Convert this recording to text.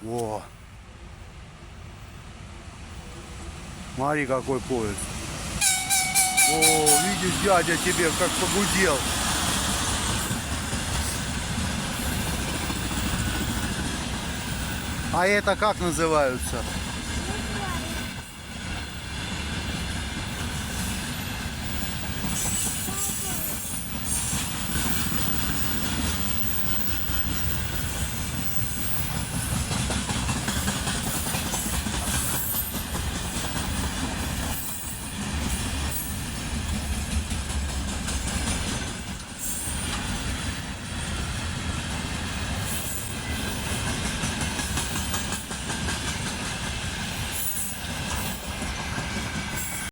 О! Смотри, какой поезд. О, видишь, дядя тебе как погудел. А это как называются?